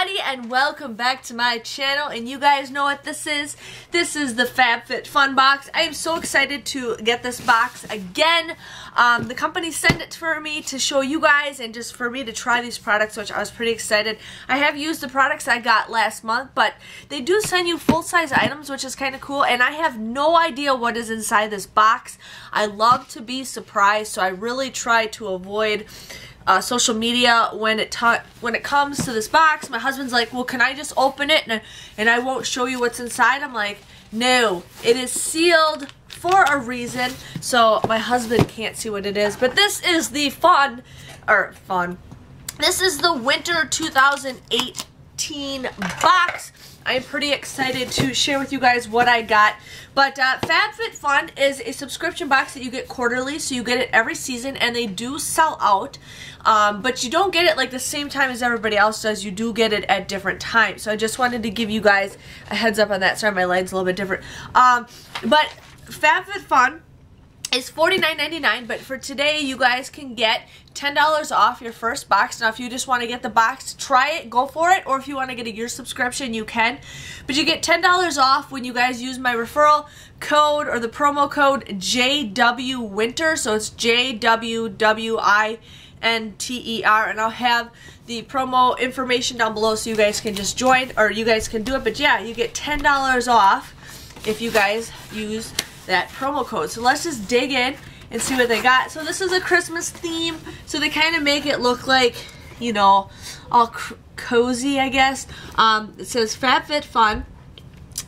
everybody, and welcome back to my channel. And you guys know what this is. This is the FabFitFun box. I am so excited to get this box again. The company sent it for me to show you guys and just for me to try these products, which I was pretty excited. I have used the products I got last month, but they do send you full-size items, which is kind of cool, and I have no idea what is inside this box. I love to be surprised, so I really try to avoid social media when it comes to this box. My husband's like, well, can I just open it and I won't show you what's inside? I'm like, no, it is sealed for a reason, so my husband can't see what it is. But this is the this is the Winter 2018 box. I'm pretty excited to share with you guys what I got. But FabFitFun is a subscription box that you get quarterly, so you get it every season, and they do sell out. But you don't get it like the same time as everybody else does. You do get it at different times. So I just wanted to give you guys a heads up on that. Sorry, my line's a little bit different. But FabFitFun is $49.99, but for today you guys can get $10 off your first box. Now if you just want to get the box, try it, go for it, or if you want to get a year subscription, you can. But you get $10 off when you guys use my referral code or the promo code JWWinter, so it's JWWINTER, and I'll have the promo information down below so you guys can just join, or you guys can do it. But yeah, you get $10 off if you guys use that promo code. So let's just dig in and see what they got. So this is a Christmas theme, so they kind of make it look like, you know, all cozy, I guess. It says FabFitFun,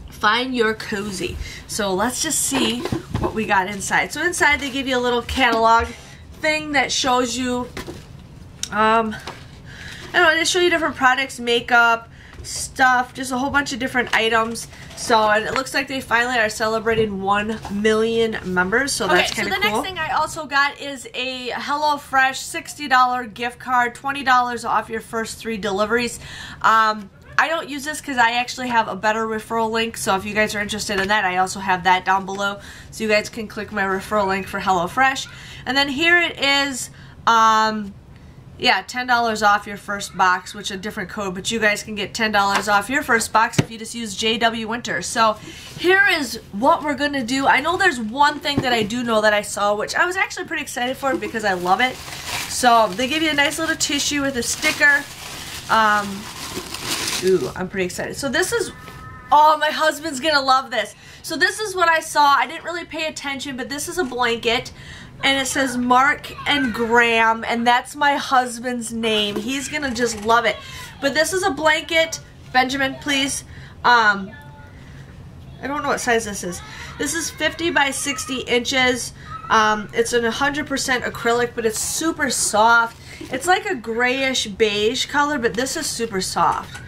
find your cozy. So let's just see what we got inside. So inside they give you a little catalog thing that shows you, I don't know, they show you different products, makeup, stuff, just a whole bunch of different items. So, and it looks like they finally are celebrating 1 million members, so that's kind of cool. So the next thing I also got is a HelloFresh $60 gift card, $20 off your first 3 deliveries. I don't use this because I actually have a better referral link, so if you guys are interested in that, I also have that down below, so you guys can click my referral link for HelloFresh. And then here it is, yeah, $10 off your first box, which is a different code, but you guys can get $10 off your first box if you just use JWWinter. So here is what we're going to do. I know there's one thing that I do know that I saw, which I was actually pretty excited for because I love it. So they give you a nice little tissue with a sticker. Ooh, I'm pretty excited. So this is, oh, my husband's going to love this. So this is what I saw. I didn't really pay attention, but this is a blanket. And it says Mark and Graham, and that's my husband's name. He's gonna just love it. But this is a blanket. Benjamin, please. I don't know what size this is. This is 50 by 60 inches. It's an 100% acrylic, but it's super soft. It's like a grayish beige color, but this is super soft.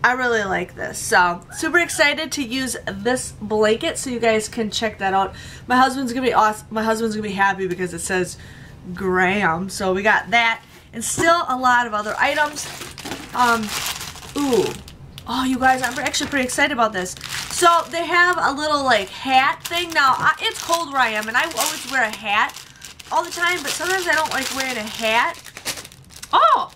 I really like this, so super excited to use this blanket, so you guys can check that out. My husband's gonna be awesome. My husband's gonna be happy because it says Graham. So we got that, and still a lot of other items. Ooh, oh, you guys, I'm actually pretty excited about this. So they have a little like hat thing. Now it's cold where I am, and I always wear a hat all the time, but sometimes I don't like wearing a hat. Oh,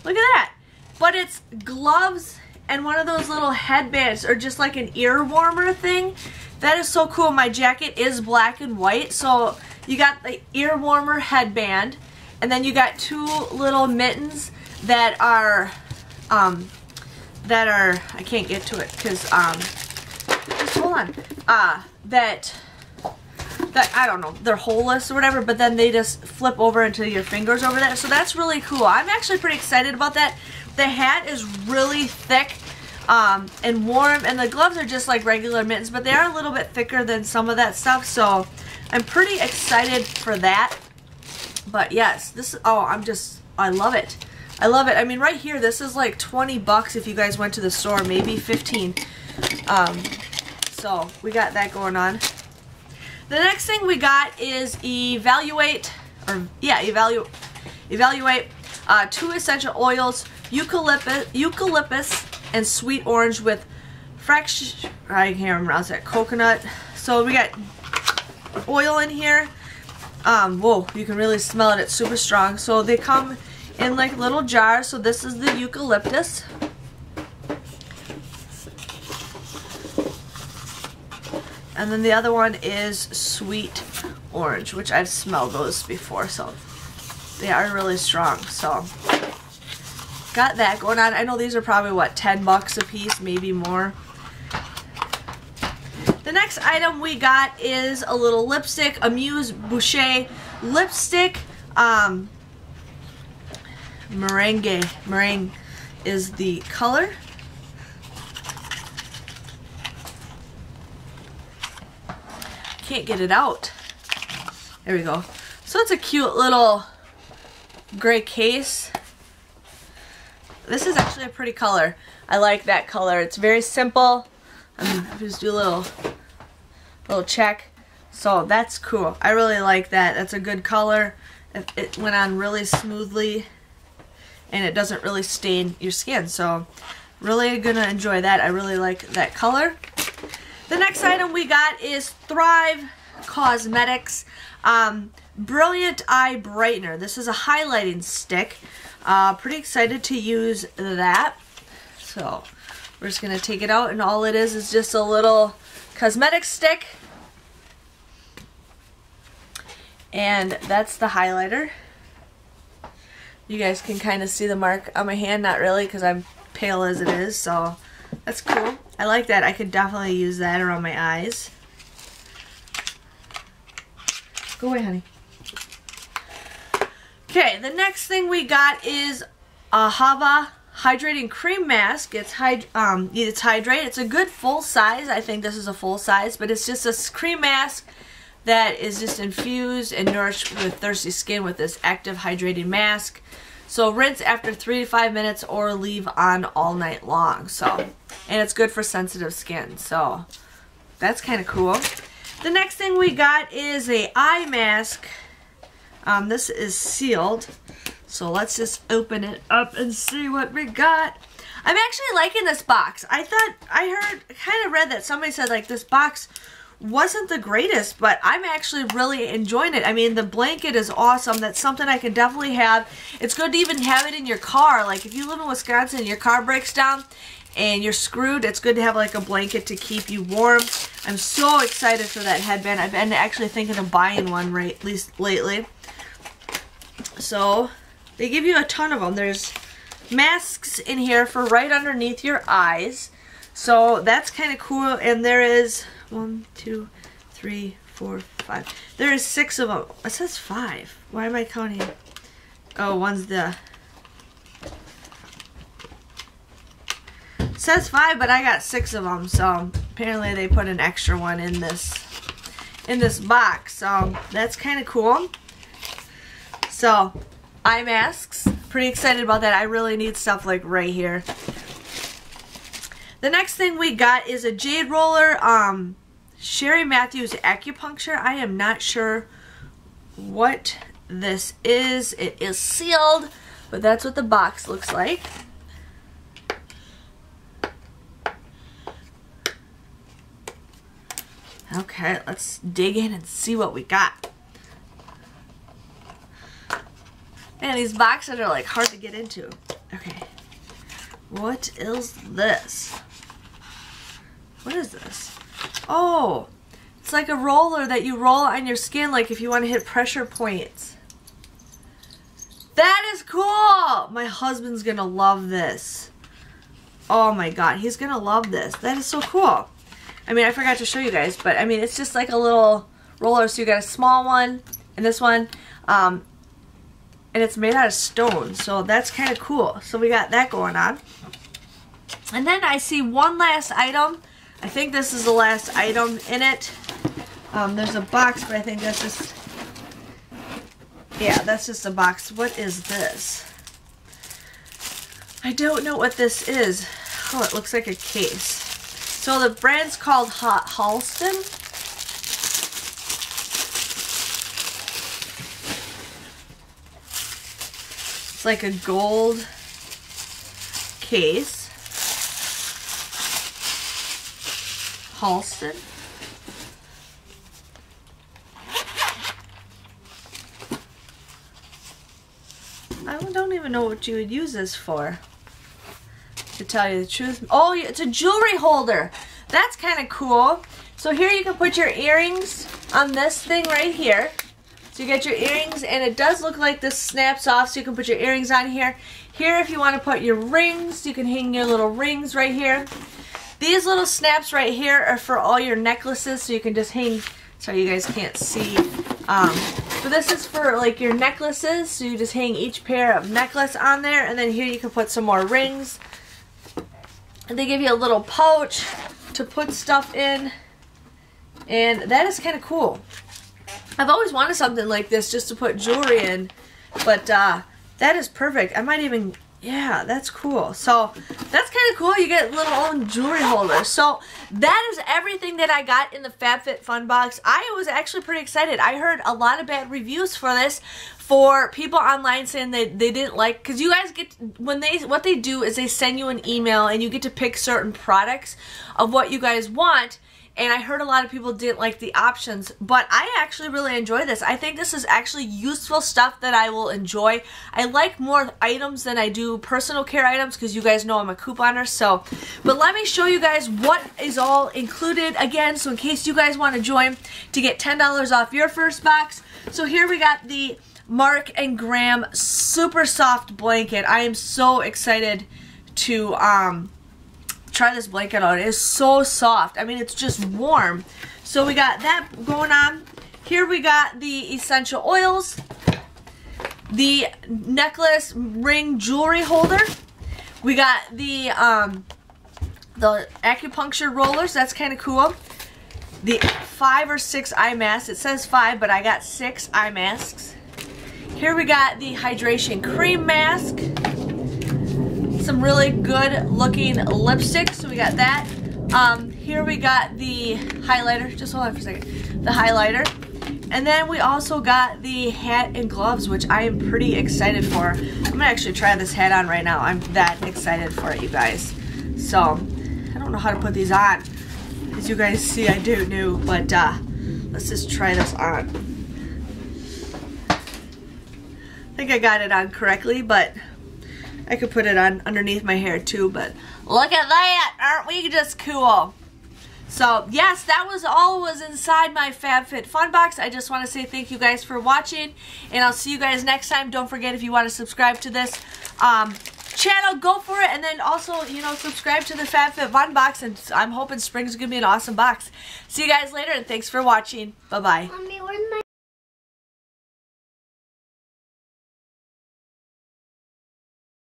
look at that! But it's gloves and one of those little headbands, or just like an ear warmer thing. That is so cool. My jacket is black and white, so you got the ear warmer headband, and then you got 2 little mittens that are, I can't get to it because, just hold on, that I don't know, they're holeless or whatever, but then they just flip over into your fingers over there. So that's really cool. I'm actually pretty excited about that. The hat is really thick and warm, and the gloves are just like regular mittens, but they are a little bit thicker than some of that stuff, so I'm pretty excited for that. But yes, this is, oh, I love it. I love it. I mean, right here, this is like 20 bucks if you guys went to the store, maybe 15. So we got that going on. The next thing we got is evaluate 2 essential oils, eucalyptus and sweet orange with I can't remember, that coconut. So we got oil in here. Whoa, you can really smell it. It's super strong. So they come in like little jars. So this is the eucalyptus. And then the other one is Sweet Orange, which I've smelled those before, so they are really strong. So got that going on. I know these are probably, what, 10 bucks a piece, maybe more. The next item we got is a little lipstick, Amuse Boucher lipstick. Meringue is the color. Can't get it out. There we go. So it's a cute little gray case. This is actually a pretty color. I like that color. It's very simple. Just do a little check. So that's cool. I really like that. That's a good color. It went on really smoothly and it doesn't really stain your skin. So really gonna enjoy that. I really like that color. The next item we got is Thrive Cosmetics Brilliant Eye Brightener. This is a highlighting stick. Pretty excited to use that. So we're just gonna take it out, and all it is just a little cosmetic stick. And that's the highlighter. You guys can kind of see the mark on my hand. Not really, because I'm pale as it is, so that's cool. I like that. I could definitely use that around my eyes. Go away, honey. Okay, the next thing we got is a Hava Hydrating Cream Mask. It's Hydrate. It's a good full size. I think this is a full size, but it's just a cream mask that is just infused and nourished with thirsty skin with this active hydrating mask. So rinse after 3 to 5 minutes or leave on all night long. So, and it's good for sensitive skin. So that's kind of cool. The next thing we got is a eye mask. This is sealed. So let's just open it up and see what we got. I'm actually liking this box. I kind of read that somebody said like this box wasn't the greatest, but I'm actually really enjoying it. I mean, the blanket is awesome. That's something I can definitely have. It's good to even have it in your car. Like if you live in Wisconsin and your car breaks down and you're screwed, it's good to have like a blanket to keep you warm. I'm so excited for that headband. I've been actually thinking of buying one at least lately. So they give you a ton of them. There's masks in here for right underneath your eyes. So that's kind of cool. And there is 1, 2, 3, 4, 5. There is 6 of them. It says 5. Why am I counting? Oh, one's the... It says 5, but I got 6 of them. So apparently they put an extra one in this box. So that's kind of cool. So eye masks. Pretty excited about that. I really need stuff like right here. The next thing we got is a jade roller, Sherry Matthews acupuncture. I am not sure what this is. It is sealed, but that's what the box looks like. Okay, let's dig in and see what we got. Man, these boxes are like hard to get into. Okay, what is this? What is this? Oh, it's like a roller that you roll on your skin, like if you want to hit pressure points. That is cool! My husband's gonna love this. Oh my god, he's gonna love this. That is so cool. I mean, I forgot to show you guys, but I mean, it's just like a little roller. So you got a small one and this one, and it's made out of stone. So that's kind of cool. So we got that going on. And then I see one last item. I think this is the last item in it. There's a box, but I think that's just... Yeah, that's just a box. What is this? I don't know what this is. Oh, it looks like a case. So the brand's called Halston. It's like a gold case. Halston. I don't even know what you would use this for, to tell you the truth. Oh, it's a jewelry holder. That's kind of cool. So here you can put your earrings on this thing right here. So you get your earrings, and it does look like this snaps off, so you can put your earrings on here. Here, if you want to put your rings, you can hang your little rings right here. These little snaps right here are for all your necklaces, so you can just hang. Sorry, you guys can't see. But this is for like your necklaces, so you just hang each pair of necklace on there, and then here you can put some more rings. And they give you a little pouch to put stuff in, and that is kind of cool. I've always wanted something like this just to put jewelry in, but that is perfect. I might even, yeah, that's cool. So that's kind of cool. You get little own jewelry holders. So that is everything that I got in the FabFitFun box. I was actually pretty excited. I heard a lot of bad reviews for this, for people online saying that they didn't like, because you guys get, what they do is they send you an email and you get to pick certain products of what you guys want. And I heard a lot of people didn't like the options, but I actually really enjoy this. I think this is actually useful stuff that I will enjoy. I like more items than I do personal care items, because you guys know I'm a couponer. So, but let me show you guys what is all included again, so in case you guys want to join to get $10 off your first box. So here we got the Mark and Graham super soft blanket. I am so excited to try this blanket out. It is so soft. I mean, it's just warm. So we got that going on. Here we got the essential oils, the necklace ring jewelry holder. We got the acupuncture rollers. That's kind of cool. The 5 or 6 eye masks. It says 5, but I got 6 eye masks. Here we got the hydration cream mask. Some really good looking lipstick, so we got that. Here we got the highlighter. Just hold on for a second. The highlighter. And then we also got the hat and gloves, which I am pretty excited for. I'm gonna actually try this hat on right now. I'm that excited for it, you guys. So, I don't know how to put these on. As you guys see, I do know, but let's just try this on. I think I got it on correctly, but I could put it on underneath my hair too, but look at that! Aren't we just cool? So, yes, that was all was inside my FabFitFun box. I just want to say thank you guys for watching, and I'll see you guys next time. Don't forget, if you want to subscribe to this channel, go for it, and then also, you know, subscribe to the FabFitFun box, and I'm hoping spring's going to be an awesome box. See you guys later, and thanks for watching. Bye-bye. Mommy, where's my